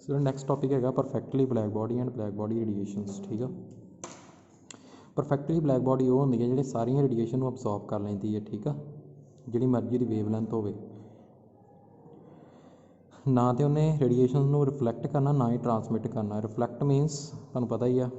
सो next topic है perfectly black body and black body radiations. ठीक है, परफेक्टली ब्लैक बॉडी वो होंगी है जी सारिया रेडिएशन अबजॉर्ब कर लेंदी है। ठीक है, जी मर्जी की वेवलेंथ हो ना तो उन्हें रेडिएशन रिफ्लैक्ट करना ना ही ट्रांसमिट करना। रिफ्लैक्ट मीनस तुहानूं पता ही है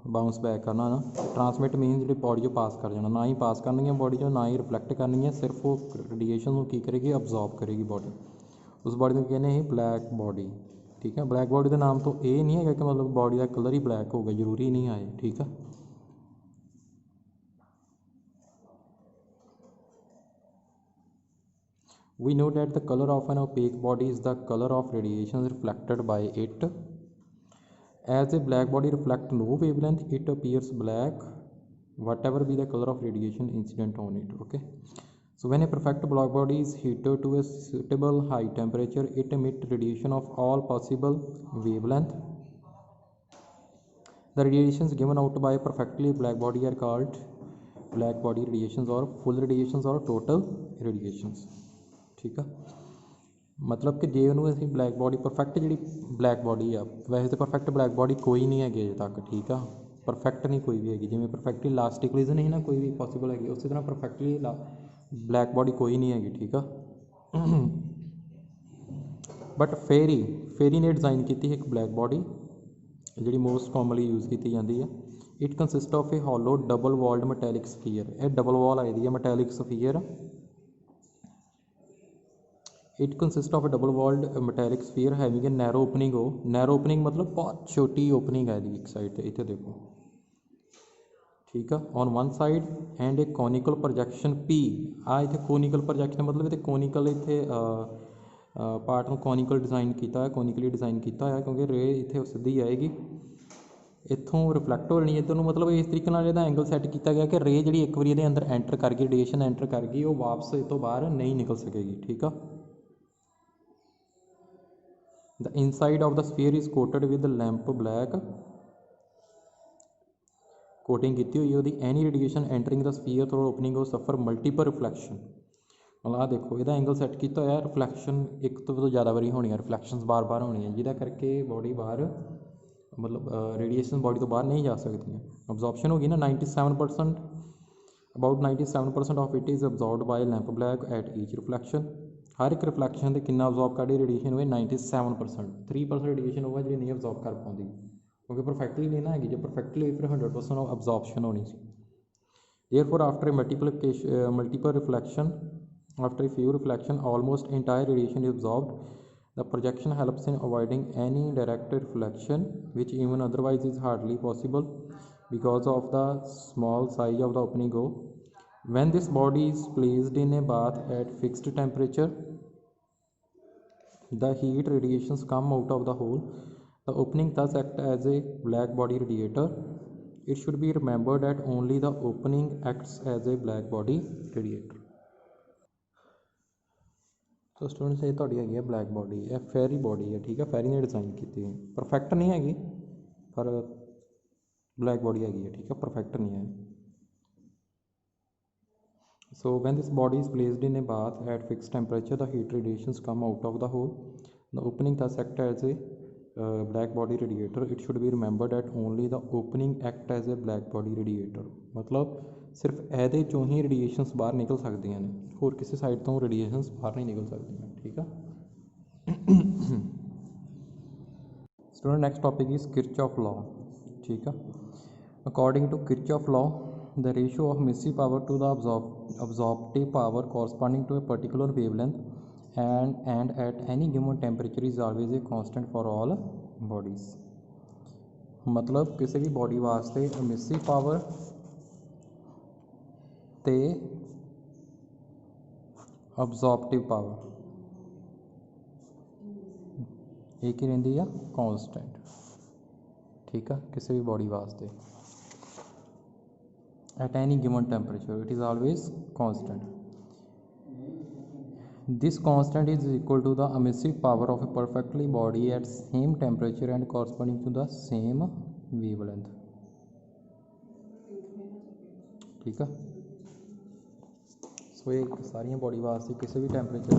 बाउंस बैक करना ना। ट्रांसमिट मीनस जी बॉडी चो पास कर जाना, ना ही पास करनी है बॉडी चो ना ही रिफ्लैक्ट करनी है, सिर्फ वो रेडिएशन की करेगी अबजॉर्ब करेगी बॉडी। उस बॉडी को कहने हैं ब्लैक बॉडी। ठीक है, ब्लैक बॉडी के नाम तो ये नहीं है कि मतलब बॉडी का कलर ही ब्लैक होगा, जरूरी नहीं आए। ठीक है, we know that the color of an opaque body is the color of radiation reflected by it. As a black body reflects no wavelength, it appears black whatever be the color of radiation incident on it. Okay, so when a perfect black body is heated to a suitable high temperature, it emits radiation of all possible wavelength. The radiations given out by a perfectly black body are called black body radiations or full radiations or total radiations. ठीक है, मतलब कि जे उन्होंने असीं black body perfect जी black body आ, वैसे तो perfect black body कोई नहीं है अजे तक। ठीक है, परफेक्ट नहीं कोई भी हैगी, जिमें परफेक्टली लास्ट इक्विजन नहीं ना कोई भी पॉसीबल हैगी, उस तरह परफेक्टली ब्लैक बॉडी कोई नहीं हैगी। ठीक है, बट फेरी ने डिज़ाइन की एक ब्लैक बॉडी जी मोस्ट कॉमनली यूज़ की जाती है। It consist of a hollow double walled metallic sphere. यह डबल वॉल आई दी है metallic sphere. It consist of a double walled metallic sphere having a narrow opening हो। नैरो ओपनिंग मतलब बहुत छोटी ओपनिंग है एक साइड पर, इतने देखो। ठीक है, on one side and a conical projection P. आ इतने कोनिकल प्रोजैक्शन मतलब इतने कोनिकल इतने पार्ट में कॉनिकल डिज़ाइन किया है, कॉनिकली डिज़ाइन किया है क्योंकि रे इतने सीधी आएगी, इतों रिफ्लैक्ट हो रही है। तो मतलब इस तरीके यदा एंगल सैट किया गया कि रे जी एक बार ये अंदर एंटर कर गई, रेडिएशन एंटर कर गई, वो वापस इतों बाहर नहीं निकल सकेगी। ठीक है, the inside of the sphere is coated with lamp black. Coating की हुई है any radiation entering the sphere through opening हो सफर मल्टीपल रिफ्लैक्शन। मतलब आ देखो यदा एंगल सैट किया होया, रिफ्लैक्शन एक तो ज़्यादा बारी होनी है, रिफ्लैक्शन बार बार होनी है, जिदा करके बॉडी बाहर मतलब रेडिएशन बॉडी तो बाहर नहीं जा सकती हैं। अब्जॉर्प्शन होगी ना 97%, about 97% of it is absorbed by lamp black at each reflection. हर एक रिफ्लैक्शन से कितना अब्जॉर्ब कर रेडिएशन हुए 97%। 3% रेडिएशन होगा जी नहीं अब्जॉर्ब कर पाती क्योंकि परफेक्टली नहीं ना है, जो परफेक्टली हुई फिर 100% अब्जॉर्प्शन होनी सी। Therefore after a multiple reflection, after a few reflection almost entire radiation is absorbed. The projection helps in avoiding any direct reflection which even otherwise is hardly possible because of the small size of the opening hole. When this body is placed in a bath at fixed temperature, the heat radiations come out of the hole. The opening thus acts as a black body radiator. It should be remembered that only the opening acts as a black body radiator. तो students ये थोड़ी हैगी है black body, यह फेरी body है। ठीक है, फेरी ने डिज़ाइन की है, परफेक्ट नहीं हैगी पर ब्लैक बॉडी हैगी है। ठीक है, परफेक्ट नहीं है। So when this body is placed in a bath at fix temperature the heat radiations come out of the hole. The opening thus act as a black body radiator. It should be remembered at only the opening act as a black body radiator. मतलब सिर्फ ਇਹਦੇ ਚੋਂ ही radiations बाहर निकल सकती हैं, होर किसी साइड तो रेडिएशंस बाहर नहीं निकल सकती हैं। ठीक है student, next topic is Kirchhoff law. ठीक है, according to Kirchhoff law the ratio of emissive power to the absorptive power corresponding to a particular wavelength and at any given temperature is always a constant for all bodies। मतलब किसी भी body वास्ते massive power ते absorptive power एक ही रही है constant. ठीक है, किसी भी बॉडी वास्ते at any given temperature it is always constant. This constant is equal to the emissive power of a perfectly body at same temperature and corresponding to the same wavelength। ठीक है, सो ये सारिया body वास्ते किसी भी temperature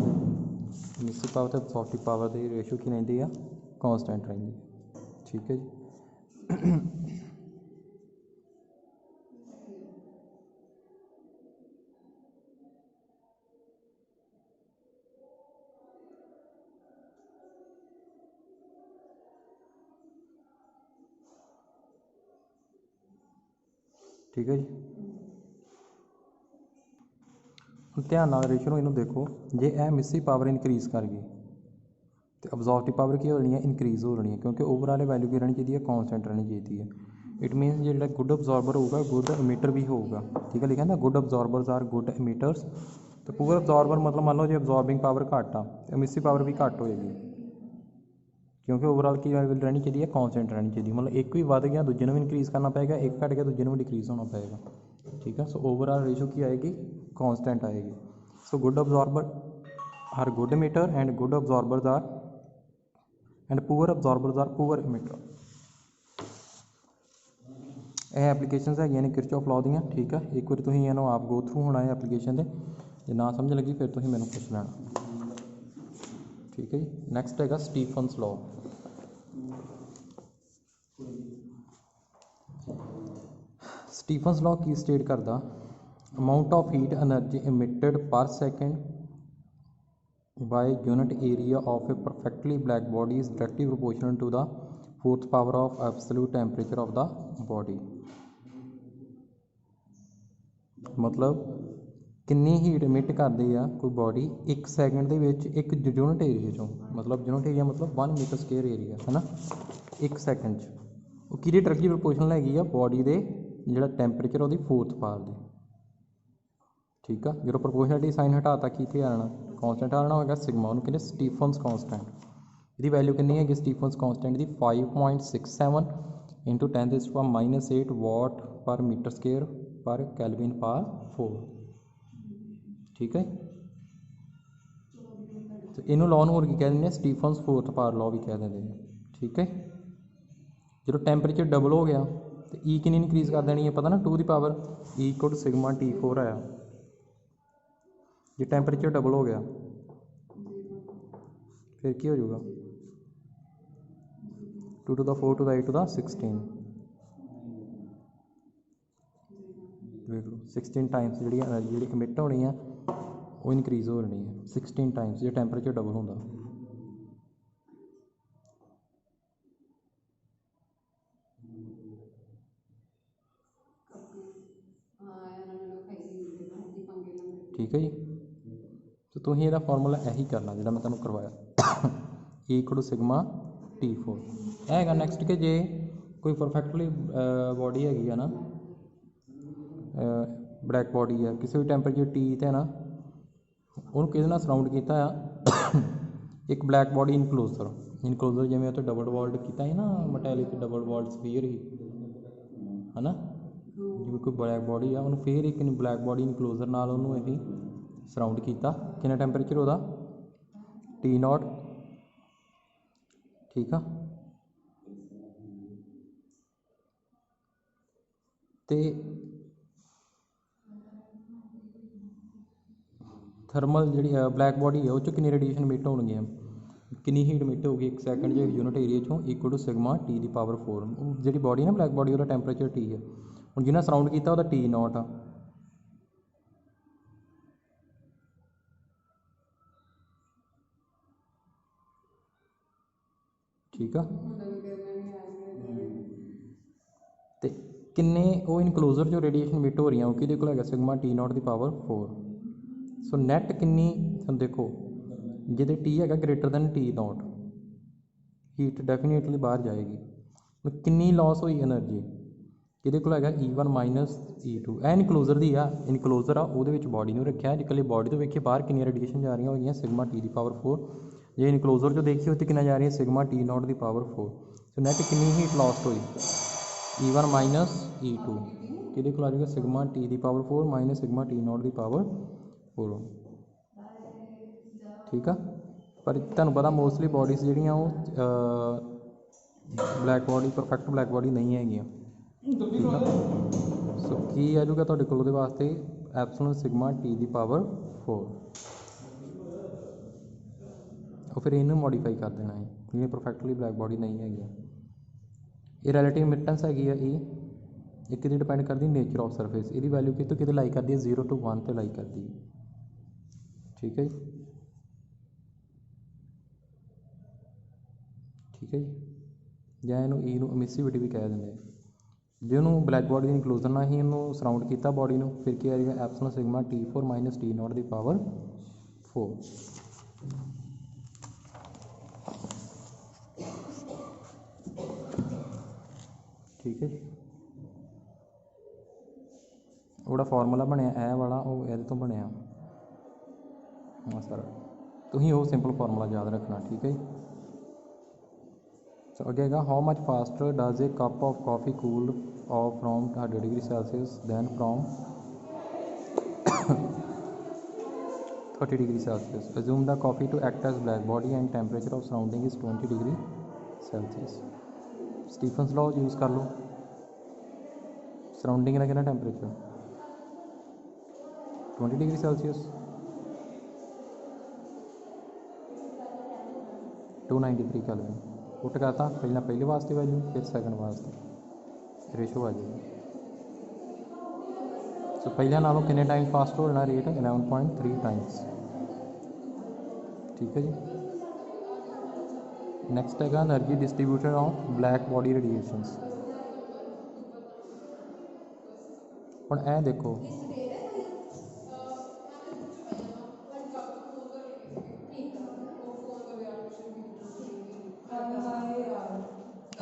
emissive power तो absorptive power की ratio की रही है कांस्टेंट रहिंदी है। ठीक है जी। ठीक है जी। ਹੁਣ ਧਿਆਨ ਨਾਲ ਰੇਸ਼ੋ ਨੂੰ ਇਹਨੂੰ ਦੇਖੋ, ਜੇ ਇਹ ਮਿਸੀ ਪਾਵਰ ਇਨਕਰੀਜ਼ ਕਰ ਗਈ तो ਅਬਜ਼ੋਰਬਟਿਵ ਪਾਵਰ ਕੀ ਹੋ ਜਾਣੀ ਹੈ, ਇਨਕਰੀਜ਼ ਹੋ ਜਾਣੀ ਹੈ, ਕਿਉਂਕਿ ਓਵਰਆਲ ਵੈਲਿਊ ਕੀ ਰਹਿਣੀ ਚਾਹੀਦੀ ਹੈ, ਕਾਂਸਟੈਂਟ ਰਹਿਣੀ ਚਾਹੀਦੀ ਹੈ। ਇਟ ਮੀਨਸ ਜਿਹੜਾ ਗੁੱਡ ਅਬਜ਼ੋਰਬਰ ਹੋਊਗਾ ਗੁੱਡ ਇਮੀਟਰ ਵੀ ਹੋਊਗਾ। ਠੀਕ ਹੈ, ਲਿਖਿਆ ਨਾ ਗੁੱਡ ਅਬਜ਼ੋਰਬਰਸ ਆਰ ਗੁੱਡ ਇਮੀਟਰਸ। ਤੇ ਪੂਅਰ ਅਬਜ਼ੋਰਬਰ ਮਤਲਬ ਮੰਨ ਲਓ ਜੇ ਅਬਜ਼ੋਰਬਿੰਗ ਪਾਵਰ ਘੱਟ ਆ ਤੇ ਮਿਸੀ ਪਾਵਰ ਵੀ ਘੱਟ ਹੋਏਗੀ, ਕਿਉਂਕਿ ਓਵਰਆਲ ਕੀ ਵੈਲਿਊ ਰਹਿਣੀ ਚਾਹੀਦੀ ਹੈ, ਕਾਂਸਟੈਂਟ ਰਹਿਣੀ ਚਾਹੀਦੀ ਹੈ। ਮਤਲਬ ਇੱਕ ਵੀ ਵੱਧ ਗਿਆ ਦੂਜੇ ਨੂੰ ਵੀ ਇਨਕਰੀਜ਼ ਕਰਨਾ ਪਏਗਾ, ਇੱਕ ਘੱਟ ਗਿਆ ਦੂਜੇ ਨੂੰ ਵੀ ਡਿਕਰੀਜ਼ ਹੋਣਾ ਪਏਗਾ। ਠੀਕ ਹੈ, ਸੋ ਓਵਰਆਲ ਰੇਸ਼ੋ ਕੀ ਆਏਗੀ, ਕਾਂਸਟੈਂਟ ਆਏਗੀ। So good absorber are good emitter and good absorbers are and poor absorbers are poor emitter. ਇਹ ਐਪਲੀਕੇਸ਼ਨਸ ਹੈਗੀਆਂ ਨੇ ਕਿਰਚੌਫ ਲਾਅ ਦੀਆਂ। ਠੀਕ ਹੈ, ਇੱਕ ਵਾਰੀ ਤੁਸੀਂ ਇਹਨੂੰ ਆਪ ਗੋ ਥਰੂ ਹੋਣਾ ਹੈ ਐਪਲੀਕੇਸ਼ਨ ਦੇ, ਜੇ ਨਾ ਸਮਝ ਲੱਗੀ ਫਿਰ ਤੁਸੀਂ ਮੈਨੂੰ ਪੁੱਛ ਲੈਣਾ। ਠੀਕ ਹੈ ਜੀ। ਨੈਕਸਟ ਹੈਗਾ ਸਟੀਫਨਸ ਲਾਅ। ਸਟੀਫਨਸ ਲਾਅ ਕੀ ਸਟੇਟ ਕਰਦਾ, amount of heat energy emitted per second by unit area of a perfectly black body is directly proportional to the fourth power of absolute temperature of the body। मतलब किन्नी heat emit करती है कोई body एक second के एक unit एरिए चों, मतलब यूनिट एरिया मतलब 1 मीटर स्केयर एरिया है ना, एक सैकेंड वो कि डायरैक्टली प्रोपोर्शनल हैगी आ बॉडी के जिहड़ा टैंपरेचर वो फोर्थ पावर की। ठीक है, जो प्रोपोर्शनलिटी साइन हटाता की इत्थे आना कांस्टेंट आना होगा सिग्मा, उन्होंने कहते स्टीफनस कांस्टेंट। इसकी वैल्यू कितनी है स्टीफनस कांस्टेंट की 5.67 इंटू 10⁻⁻8 वाट पर मीटर स्केयर पर कैल्विन पर 4। ठीक है, तो इनू लॉ होर की कह देंगे स्टीफनस फोर्थ पावर लॉ भी कह देंगे। ठीक है, जो टैंपरेचर डबल हो गया तो ई कितनी इनक्रीज़ कर देनी है पता ना, 2 की power E equal to sigma T4 आया। जे टैंपरेचर डबल हो गया फिर की हो जाएगा 2 to the 4 to the 8 to the 16। देख लो 16 टाइम्स जी इमिट होनी है वो इनक्रीज़ हो रही है 16 टाइम्स जो टैंपरेचर डबल होंदा। ठीक है जी, तो तुम यदा फॉर्मूला यही करना जो मैं तुम करवाया इक्वल टू सिग्मा T4 है। नैक्सट कि जे कोई परफेक्टली बॉडी हैगी है ना, ब्लैक बॉडी है किसी भी टैंपरेचर T ते ना, उन्होंने किहदे नाल सराउंड किया एक ब्लैक बॉडी इनक्लोजर जिवें उत्ते डबल वॉल्ड किया है ना, मटैलिक डबल वॉल्ड स्फीयर ही है ना, जिवें कोई ब्लैक बॉडी है उन्होंने फिर एक ब्लैक बॉडी इनक्लोजर नाल उन्होंने असीं सराउंड किया। कितना टैंपरेचर होता T0। ठीक है, तो थर्मल जी ब्लैक बॉडी है उस कितनी रेडिएशन मिट होगी, कितनी हीट मिट होगी एक सैकेंड जो यूनिट एरिए चों इक्वल टू सिग्मा T की पावर 4। जी बॉडी ना ब्लैक बॉडी वो टैंपरेचर T है, हम जिन्हें सराउंड किया वो T0 आ। ठीक है, तो किन्ने वो इनक्लोजर जो रेडिएशन मिट हो रही है वो कि है सिग्मा T0 की पावर 4। सो नैट किन्नी देखो जिदे T है greater than T0 heat definitely बाहर जाएगी। किन्नी लॉस हुई एनर्जी कि है E1 माइनस E2 ए इनक्लोजर की आ, इनक्लोजर आ वो बॉडी में रखा है कल बॉडी तो वेखिए बाहर कितनी रेडिएशन जा रही हो सिग्मा T की पावर 4। जे इनक्लोजर जो देखिए तो कितना जा रही है सिग्मा T0 की पावर 4। सो नैट कितनी हीट लॉस्ट हुई E1 माइनस E2 कि आ जाएगा सिग्मा T की पावर 4 माइनस सिग्मा T0 की पावर 4। ठीक है, पर तुहानूं पता मोस्टली बॉडीज जिहड़ियां black body perfect black body नहीं है। ठीक है, सो की आ जाऊगा तुहाडे कोल उहदे वास्ते एप्सिलॉन सिग्मा T की पावर 4। ਉਹ ਫਿਰ ਇਹਨੂੰ ਮੋਡੀਫਾਈ ਕਰ ਦੇਣਾ ਹੈ ਕਿਉਂਕਿ ਪਰਫੈਕਟਲੀ ਬਲੈਕ ਬੋਡੀ ਨਹੀਂ ਹੈਗੀ। ਇਹ ਰਿਲੇਟਿਵ ਇਮਿਟੈਂਸ ਹੈਗੀ ਆ ਇਹ ਕਿਤੇ ਡਿਪੈਂਡ ਕਰਦੀ ਨੇਚਰ ਆਫ ਸਰਫੇਸ। ਇਹਦੀ ਵੈਲਿਊ ਕਿਤੇ ਕਿਤੇ ਲਾਈ ਕਰਦੀ ਹੈ 0 to 1 ਤੇ ਲਾਈ ਕਰਦੀ ਹੈ। ਠੀਕ ਹੈ ਜੀ, ਠੀਕ ਹੈ ਜੀ। ਜਾਂ ਇਹਨੂੰ ਈ ਨੂੰ ਐਮਿਸਿਵਿਟੀ ਵੀ ਕਹਿ ਦਿੰਦੇ ਆ। ਜੇ ਉਹਨੂੰ ਬਲੈਕ ਬੋਡੀ ਦੀ ਇਨਕਲੂਜਨ ਨਾਲ ਹੀ ਇਹਨੂੰ ਸਰਾਊਂਡ ਕੀਤਾ ਬੋਡੀ ਨੂੰ, ਫਿਰ ਕੀ ਆ ਜਾਏਗਾ ਐਪਸਲਨ ਸਿਗਮਾ T4 - T0 ਦੀ ਪਾਵਰ 4। ਠੀਕ ਹੈ ਜੀ। ਉਹਦਾ ਫਾਰਮੂਲਾ ਬਣਿਆ ਇਹ ਵਾਲਾ, ਉਹ ਇਹਦੇ ਤੋਂ ਬਣਿਆ। ਹਾਂ ਸਰ, ਤੁਸੀਂ ਉਹ ਸਿੰਪਲ ਫਾਰਮੂਲਾ ਯਾਦ ਰੱਖਣਾ। ਠੀਕ ਹੈ ਜੀ। ਸੋ ਅੱਗੇ ਹੈਗਾ how much faster does a cup of coffee cool off from 100°C than from 30°C। Assume the coffee to act as black body and temperature of surrounding is 20°C। Stephen's law use ਕਰ ਲਓ। Surrounding ਦਾ ਕਿੰਨਾ temperature 20°C 293 Kelvin. ਪੁੱਟ ਕਰਤਾ ਪਹਿਲਾਂ ਪਹਿਲੇ ਵਾਸਤੇ value, ਫਿਰ second ਵਾਸਤੇ ratio ਆ ਜਾਏਗੀ। ਸੋ ਪਹਿਲਾਂ ਨਾਲੋਂ ਕਿੰਨੇ ਟਾਈਮ ਫਾਸਟ ਹੋ ਜਾਣਾ ਰੇਟ 11.3 ਟਾਈਮਸ। ਠੀਕ ਹੈ ਜੀ। ਨੈਕਸਟ ਹੈਗਾ energy distribution of black body radiations. ਹੁਣ ਇਹ ਦੇਖੋ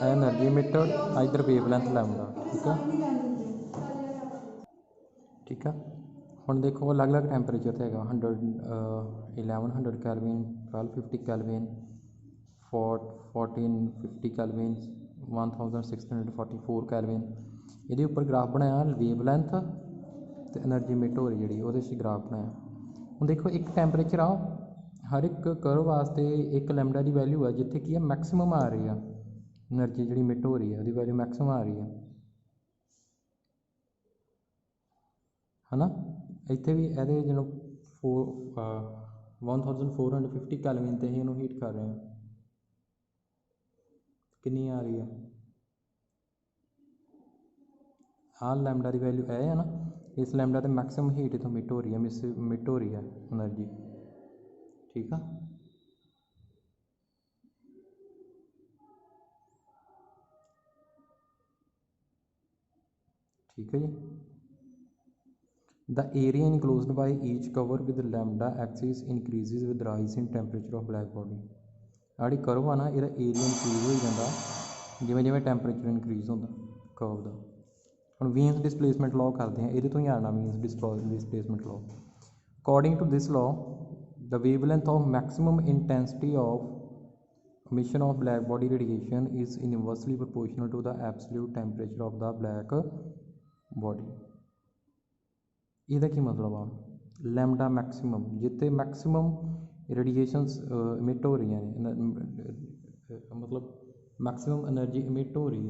एनर्जी इमिटेड इधर वेवलेंथ लैम्डा। ठीक है, ठीक है। ਹੁਣ ਦੇਖੋ अलग अलग टैंपरेचर ਤੇ ਹੈਗਾ 1100 ਕੈਲਵਿਨ, 1250 ਕੈਲਵਿਨ, 1450 ਕੈਲਵਿਨ, 1644 ਕੈਲਵਿਨ। ਇਹਦੇ ਉੱਪਰ ਗ੍ਰਾਫ ਬਣਾਇਆ ਵੇਵਲੈਂਥ ਤੇ એનર્ਜੀ ਇਮਿਟ ਹੋ ਰਹੀ ਜਿਹੜੀ ਉਹਦੇ 'ਚ ਗ੍ਰਾਫ ਬਣਾਇਆ। ਹੁਣ ਦੇਖੋ ਇੱਕ ਟੈਂਪਰੇਚਰ ਆ ਹਰ ਇੱਕ ਕਰਵ ਵਾਸਤੇ ਇੱਕ ਲੈਮਡਾ ਦੀ ਵੈਲਿਊ ਆ ਜਿੱਥੇ ਕੀ ਆ ਮੈਕਸਿਮਮ ਆ ਰਹੀ ਆ एनर्जी जी मिट हो रही है ਉਹਦੀ वैल्यू मैक्सिमम आ रही है ना। ਇੱਥੇ ਵੀ ਇਹਦੇ ਜਿਹਨੂੰ 1450 ਕੈਲਵਿਨ 'ਤੇ ਹੀ ਇਹਨੂੰ ਹੀਟ ਕਰ ਰਹੇ ਹਾਂ। ਕਿੰਨੀ ਆ ਰਹੀ ਹੈ ਆਹ ਲੈਮਡਾ ਦੀ ਵੈਲਿਊ ਇਹ ਹੈ ਨਾ। ਇਸ ਲੈਮਡਾ 'ਤੇ ਮੈਕਸਿਮਮ ਹੀਟ ਇੱਥੋਂ ਮਿਟ ਹੋ ਰਹੀ ਹੈ ਮਿਟ ਹੋ ਰਹੀ ਹੈ એનર્ਜੀ। ਠੀਕ ਆ। ठीक है जी। The area enclosed by each curve with lambda axis increases with rise in temperature of black body. आड़ी करव आ ना ये एरिया इंक्रीज हो जाता जिमें जिमें टैंपरेचर इंक्रीज होता कर्व का। हम वीन्स डिसप्लेसमेंट लॉ करते हैं, ये तो ही आना Wien's displacement law. According to this law the wavelength of maximum intensity of emission of black body radiation is inversely proportional to the absolute temperature of the black body। ਇਹਦਾ ਕੀ ਮਤਲਬ ਆ lambda maximum ਜਿੱਥੇ maximum radiations ਇਮਿਟ ਹੋ ਰਹੀਆਂ ਨੇ ਮਤਲਬ maximum energy ਇਮਿਟ ਹੋ ਰਹੀ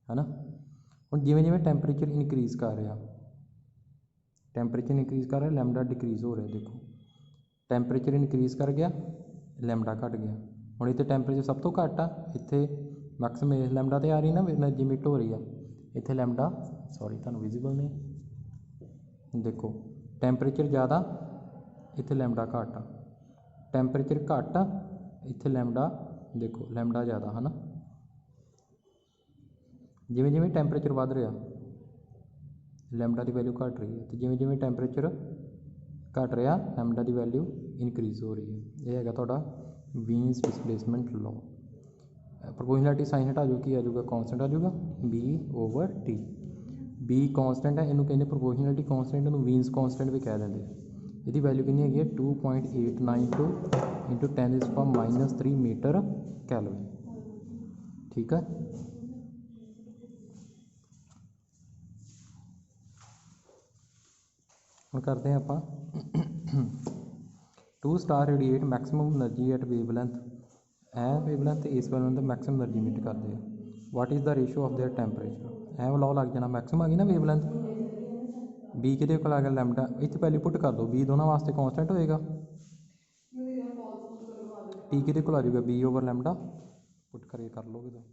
ਹੈ ਨਾ। ਹੁਣ ਜਿਵੇਂ ਜਿਵੇਂ ਟੈਂਪਰੇਚਰ ਇਨਕਰੀਜ਼ ਕਰ ਰਿਹਾ ਲੈਮਡਾ ਡਿਕਰੀਜ਼ ਹੋ ਰਿਹਾ। ਦੇਖੋ ਟੈਂਪਰੇਚਰ ਇਨਕਰੀਜ਼ ਕਰ ਗਿਆ ਲੈਮਡਾ ਘਟ ਗਿਆ। ਹੁਣ ਇੱਥੇ ਟੈਂਪਰੇਚਰ ਸਭ ਤੋਂ ਘੱਟ ਆ, ਇੱਥੇ ਮੈਕਸਿਮਮ ਇਸ ਲੈਮਡਾ 'ਤੇ ਆ ਰਹੀ ਨਾ એનર્ਜੀ ਇਮਿਟ ਹੋ ਰਹੀ ਆ। ਇੱਥੇ ਲੈਮਡਾ ਸੌਰੀ ਤੁਹਾਨੂੰ ਵਿਜ਼ੀਬਲ ਨਹੀਂ। ਦੇਖੋ ਟੈਂਪਰੇਚਰ ਜ਼ਿਆਦਾ ਇੱਥੇ ਲੈਮਡਾ ਘੱਟ ਆ, ਟੈਂਪਰੇਚਰ ਘੱਟ ਆ ਇੱਥੇ ਲੈਮਡਾ ਦੇਖੋ ਲੈਮਡਾ ਜ਼ਿਆਦਾ ਹੈ ਨਾ। ਜਿਵੇਂ ਜਿਵੇਂ ਟੈਂਪਰੇਚਰ ਵੱਧ ਰਿਹਾ ਲੈਮਡਾ ਦੀ ਵੈਲਿਊ ਘੱਟ ਰਹੀ ਹੈ ਅਤੇ ਜਿਵੇਂ ਜਿਵੇਂ ਟੈਂਪਰੇਚਰ ਘੱਟ ਰਿਹਾ ਲੈਮਡਾ ਦੀ ਵੈਲਿਊ ਇਨਕਰੀਜ਼ ਹੋ ਰਹੀ ਹੈ। ਇਹ ਹੈਗਾ ਤੁਹਾਡਾ ਵੀਨਸ ਡਿਸਪਲੇਸਮੈਂਟ ਲਾਅ। ਪ੍ਰੋਪੋਰਸ਼ਨੈਲਿਟੀ ਸਾਈਨ ਹਟਾ ਜਾਓ, ਕੀ ਆ ਜਾਊਗਾ ਕੌਂਸਟੈਂਟ ਆ ਜਾਊਗਾ B/T। B ਕੌਂਸਟੈਂਟ ਹੈ, ਇਹਨੂੰ ਕਹਿੰਦੇ ਪ੍ਰੋਪੋਰਸ਼ਨੈਲਿਟੀ ਕੌਂਸਟੈਂਟ, ਇਹਨੂੰ ਵੀਨਸ ਕੌਂਸਟੈਂਟ ਵੀ ਕਹਿ ਦਿੰਦੇ। ਇਹਦੀ ਵੈਲਿਊ ਕਿੰਨੀ ਹੈਗੀ ਹੈ 2.892 × 10⁻³ ਮੀਟਰ ਕੈਲੋਰੀ। ਠੀਕ ਹੈ। ਹੁਣ ਕਰਦੇ ਹਾਂ ਆਪਾਂ 2 star radiate maximum energy at wavelength. ਇਹ ਵੇਵਲੈਂਥ ਤੇ ਇਸ ਵੇਵਲੈਂਥ ਮੈਕਸਿਮਮ એનર્ਜੀ ਇਮਿਟ ਕਰਦੇ ਆ। What is the ratio of their temperature. ਇਹ ਲਾਅ ਲੱਗ ਜਾਣਾ ਮੈਕਸਿਮਮ ਆ ਗਈ ਨਾ ਵੇਵਲੈਂਥ बी किहदे कोल आ गया लैमडा, इत्थे पहले पुट कर दो, बी दोनों वास्ते कॉन्स्टेंट होएगा, टी किहदे कोल आ जाऊगा बी ओवर लैमडा, पुट करके कर लोगे तो